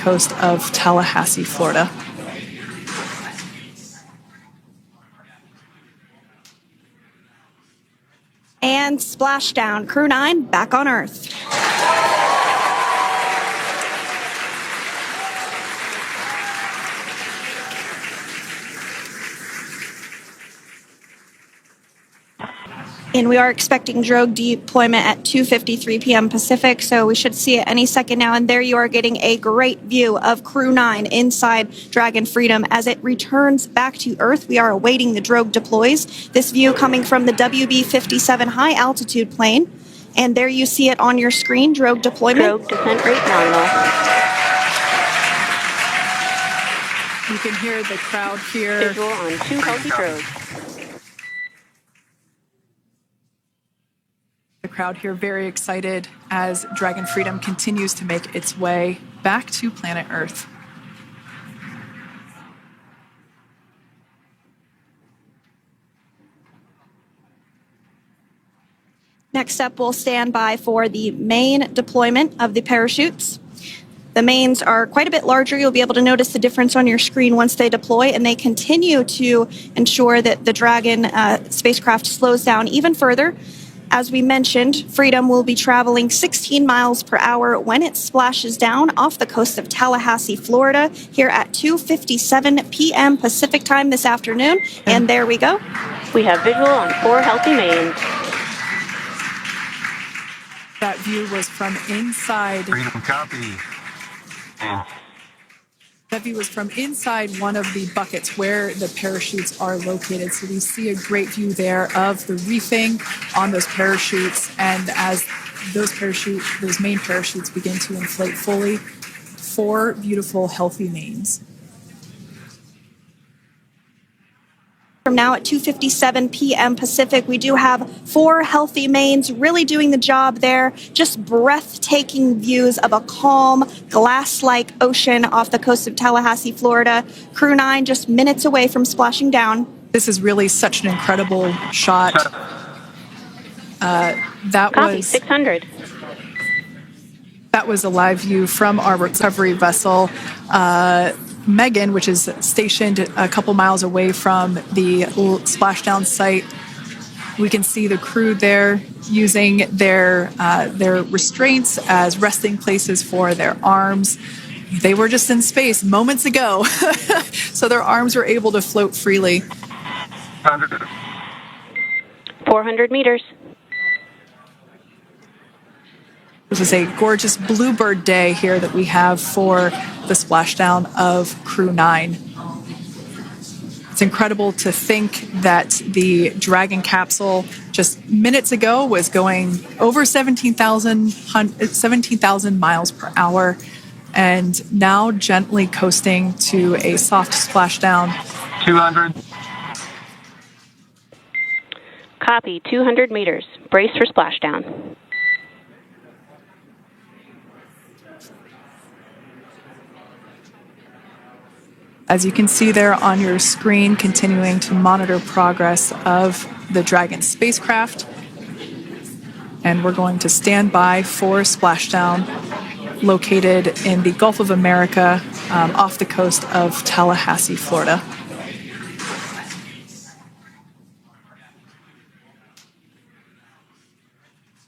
coast of Tallahassee, Florida. And splashdown, Crew 9 back on Earth. And we are expecting drogue deployment at 2:53 p.m. Pacific, so we should see it any second now. And there you are getting a great view of Crew 9 inside Dragon Freedom as it returns back to Earth. We are awaiting the drogue deploys. This view coming from the WB-57 high altitude plane. And there you see it on your screen, drogue deployment. Drogue descent rate nominal. You can hear the crowd here. Visual on 2 healthy drogues. The crowd here very excited as Dragon Freedom continues to make its way back to planet Earth. Next up, we'll stand by for the main deployment of the parachutes. The mains are quite a bit larger. You'll be able to notice the difference on your screen once they deploy, and they continue to ensure that the Dragon spacecraft slows down even further. As we mentioned, Freedom will be traveling 16 miles per hour when it splashes down off the coast of Tallahassee, Florida, here at 2:57 p.m. Pacific time this afternoon. And there we go. We have visual on 4 healthy mains. That view was from inside. Freedom copy. That view was from inside one of the buckets where the parachutes are located. So we see a great view there of the reefing on those parachutes. And as those main parachutes begin to inflate fully, 4 beautiful, healthy mains. From now at 2:57 p.m. Pacific, we do have 4 healthy mains really doing the job there. Just breathtaking views of a calm, glass-like ocean off the coast of Tallahassee, Florida. Crew 9 just minutes away from splashing down. This is really such an incredible shot. Copy, 600. That was a live view from our recovery vessel. Megan, which is stationed a couple miles away from the splashdown site. We can see the crew there using their restraints as resting places for their arms. They were just in space moments ago, so their arms were able to float freely. 400 meters. This is a gorgeous bluebird day here that we have for the splashdown of Crew 9. It's incredible to think that the Dragon capsule just minutes ago was going over 17,000 miles per hour and now gently coasting to a soft splashdown. 200. Copy, 200 meters. Brace for splashdown. As you can see there on your screen, continuing to monitor progress of the Dragon spacecraft. And we're going to stand by for splashdown located in the Gulf of America off the coast of Tallahassee, Florida.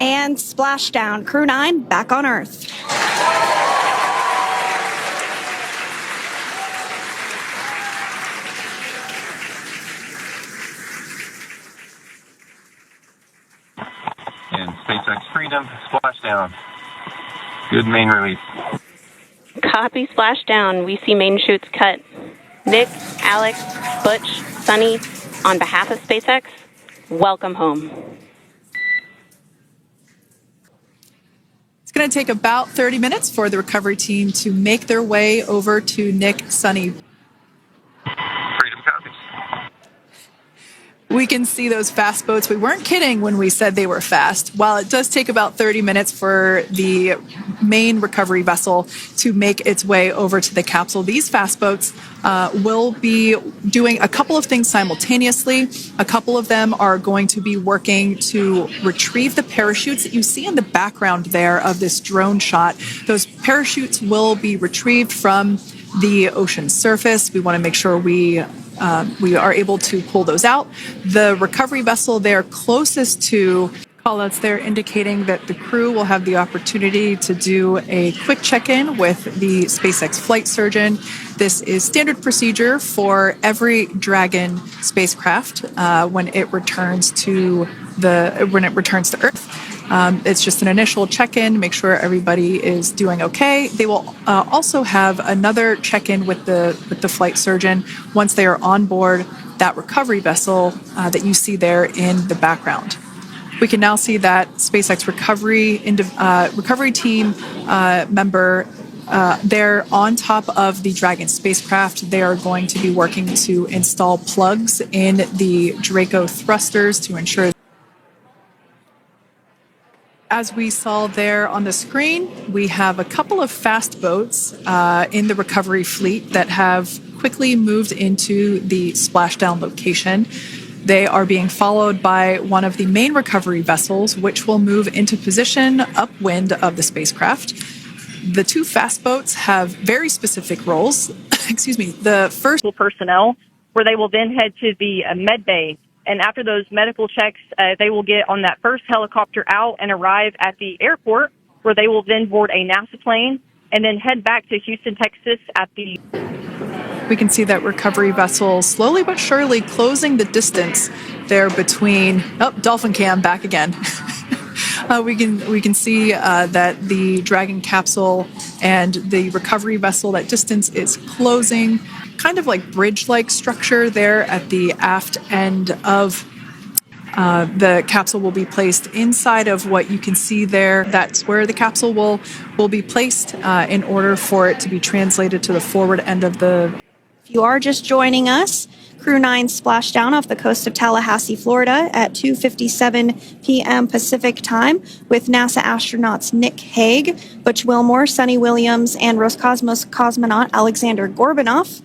And splashdown, Crew 9 back on Earth. And SpaceX Freedom, splashdown. Good main release. Copy, splashdown. We see main chutes cut. Nick, Alex, Butch, Sunny, on behalf of SpaceX, welcome home. It's going to take about 30 minutes for the recovery team to make their way over to Nick, Sunny. Freedom copies. We can see those fast boats. We weren't kidding when we said they were fast. While it does take about 30 minutes for the main recovery vessel to make its way over to the capsule, these fast boats will be doing a couple of things simultaneously. A couple of them are going to be working to retrieve the parachutes that you see in the background there of this drone shot. Those parachutes will be retrieved from the ocean surface. We want to make sure we are able to pull those out. The recovery vessel there closest to callouts there indicating that the crew will have the opportunity to do a quick check-in with the SpaceX flight surgeon. This is standard procedure for every Dragon spacecraft when it returns to Earth. It's just an initial check-in, make sure everybody is doing okay. They will also have another check-in with the flight surgeon once they are on board that recovery vessel that you see there in the background. We can now see that SpaceX recovery team member they're on top of the Dragon spacecraft. They are going to be working to install plugs in the Draco thrusters to ensure. As we saw there on the screen, we have a couple of fast boats in the recovery fleet that have quickly moved into the splashdown location. They are being followed by one of the main recovery vessels, which will move into position upwind of the spacecraft. The two fast boats have very specific roles. Excuse me. The first personnel, where they will then head to the med bay. And after those medical checks, they will get on that first helicopter out and arrive at the airport, where they will then board a NASA plane and then head back to Houston, Texas at the... We can see that recovery vessel slowly but surely closing the distance there between... Oh, dolphin cam back again. We can see that the Dragon capsule and the recovery vessel, that distance is closing. Kind of like bridge-like structure there at the aft end of the capsule will be placed inside of what you can see there. That's where the capsule will be placed in order for it to be translated to the forward end of the... If you are just joining us, Crew 9 splashed down off the coast of Tallahassee, Florida at 2:57 p.m. Pacific time with NASA astronauts Nick Hague, Butch Wilmore, Sonny Williams, and Roscosmos cosmonaut Alexander Gorbanov.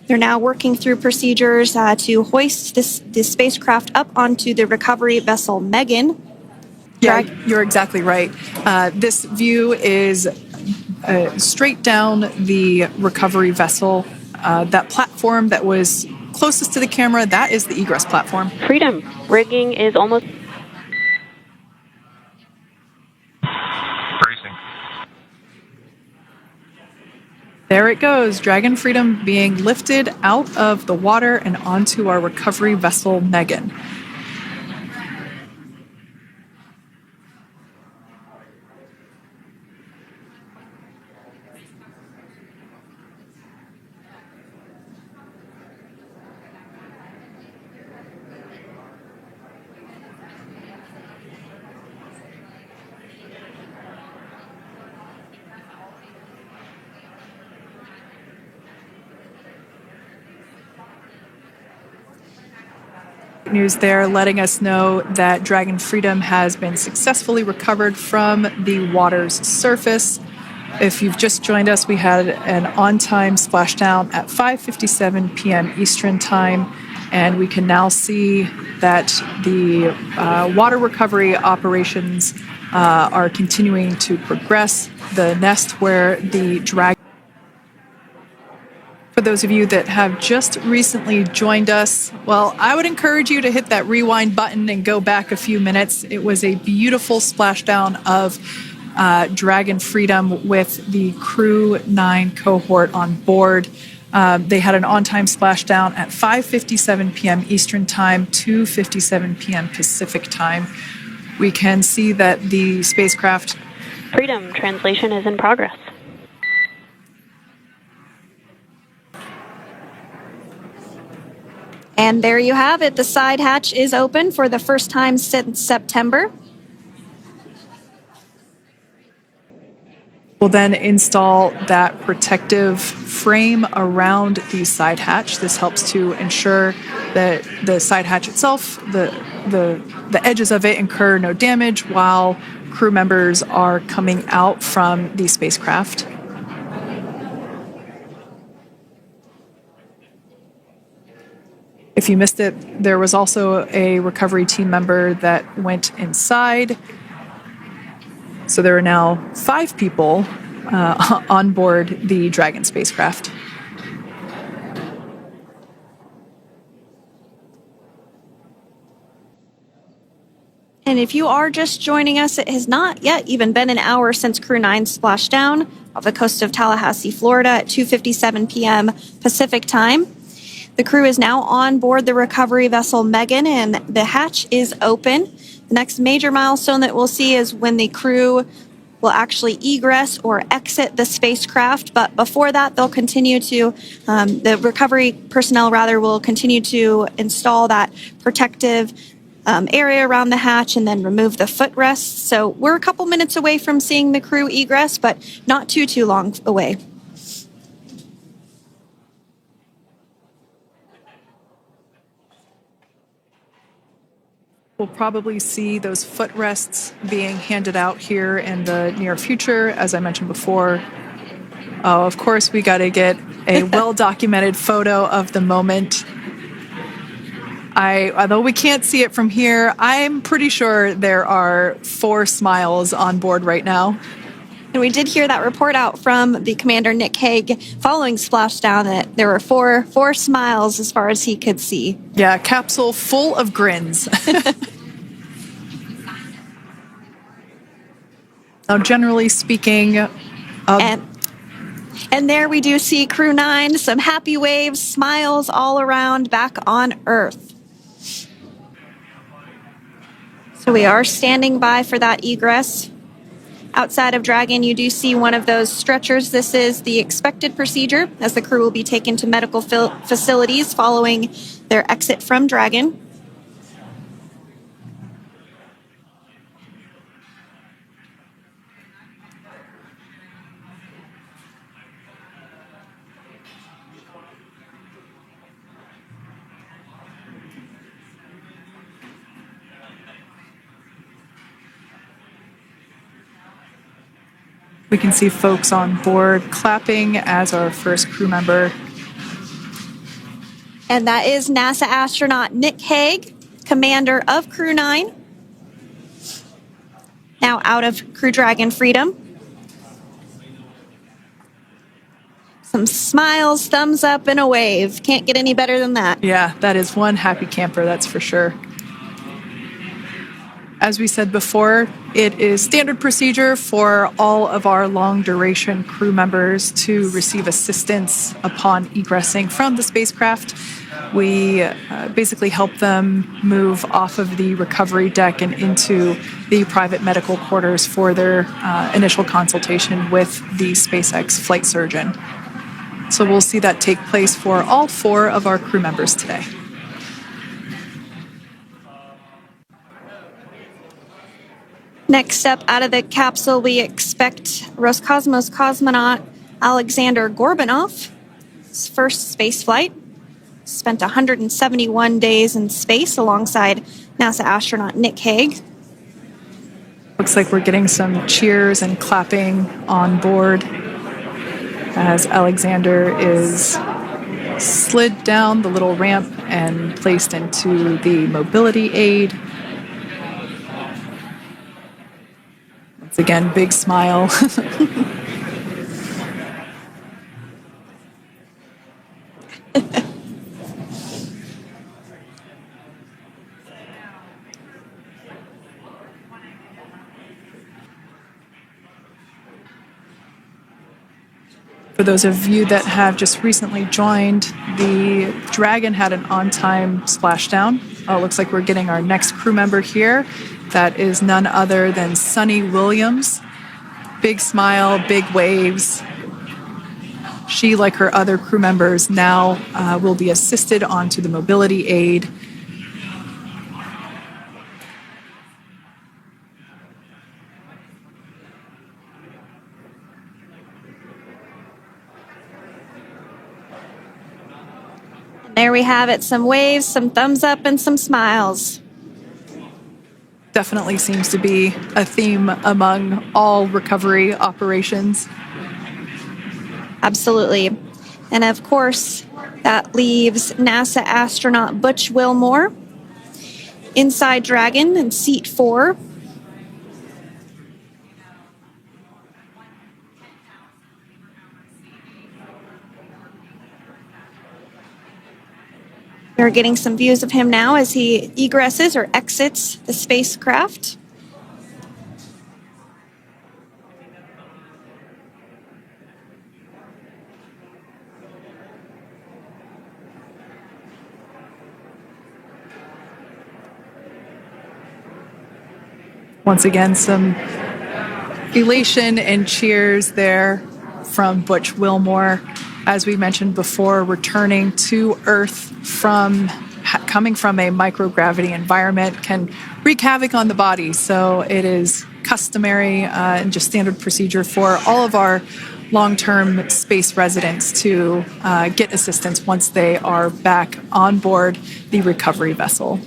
They're now working through procedures to hoist this spacecraft up onto the recovery vessel Megan. Yeah, you're exactly right. This view is straight down the recovery vessel. That platform that was closest to the camera, that is the egress platform. Freedom. Rigging is almost... Bracing. There it goes, Dragon Freedom being lifted out of the water and onto our recovery vessel Megan. News there letting us know that Dragon Freedom has been successfully recovered from the water's surface. If you've just joined us, we had an on-time splashdown at 5:57 p.m. Eastern Time, and we can now see that the water recovery operations are continuing to progress. The nest where the Dragon... For those of you that have just recently joined us, well, I would encourage you to hit that rewind button and go back a few minutes. It was a beautiful splashdown of Dragon Freedom with the Crew 9 cohort on board. They had an on-time splashdown at 5:57 p.m. Eastern Time, 2:57 p.m. Pacific Time. We can see that the spacecraft... Freedom. Translation is in progress. And there you have it. The side hatch is open for the first time since September. We'll then install that protective frame around the side hatch. This helps to ensure the side hatch itself, the edges of it incur no damage while crew members are coming out from the spacecraft. If you missed it, there was also a recovery team member that went inside. So there are now 5 people on board the Dragon spacecraft. And if you are just joining us, it has not yet even been an hour since Crew 9 splashed down off the coast of Tallahassee, Florida at 2:57 p.m. Pacific time. The crew is now on board the recovery vessel Megan, and the hatch is open. The next major milestone that we'll see is when the crew will actually egress or exit the spacecraft. But before that, they'll continue to, the recovery personnel rather, will continue to install that protective area around the hatch and then remove the footrests. So we're a couple minutes away from seeing the crew egress, but not too long away. We'll probably see those footrests being handed out here in the near future, as I mentioned before. Oh, of course, we got to get a well-documented photo of the moment. Although we can't see it from here, I'm pretty sure there are 4 smiles on board right now. And we did hear that report out from the commander, Nick Hague, following splashdown that there were four smiles as far as he could see. Yeah, capsule full of grins. Now, generally speaking... And there we do see Crew 9, some happy waves, smiles all around back on Earth. So we are standing by for that egress. Outside of Dragon, you do see one of those stretchers. This is the expected procedure as the crew will be taken to medical facilities following their exit from Dragon. We can see folks on board clapping as our first crew member. And that is NASA astronaut Nick Hague, commander of Crew 9. Now out of Crew Dragon Freedom. Some smiles, thumbs up, and a wave. Can't get any better than that. Yeah, that is one happy camper, that's for sure. As we said before, it is standard procedure for all of our long-duration crew members to receive assistance upon egressing from the spacecraft. We basically help them move off of the recovery deck and into the private medical quarters for their initial consultation with the SpaceX flight surgeon. So we'll see that take place for all 4 of our crew members today. Next up, out of the capsule, we expect Roscosmos cosmonaut Alexander Gorbanov. His first space flight. Spent 171 days in space alongside NASA astronaut Nick Hague. Looks like we're getting some cheers and clapping on board as Alexander is slid down the little ramp and placed into the mobility aid. Once again, big smile. For those of you that have just recently joined, the Dragon had an on-time splashdown. It looks like we're getting our next crew member here. That is none other than Sunny Williams. Big smile, big waves. She, like her other crew members, now will be assisted onto the mobility aid. There we have it, some waves, some thumbs up, and some smiles. Definitely seems to be a theme among all recovery operations. Absolutely. And of course, that leaves NASA astronaut Butch Wilmore inside Dragon in seat 4. We're getting some views of him now as he egresses or exits the spacecraft. Once again, some elation and cheers there from Butch Wilmore. As we mentioned before, returning to Earth from coming from a microgravity environment can wreak havoc on the body. So it is customary and just standard procedure for all of our long-term space residents to get assistance once they are back on board the recovery vessel.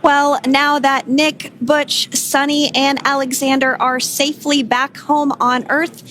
Well, now that Nick, Butch, Sonny, and Alexander are safely back home on Earth,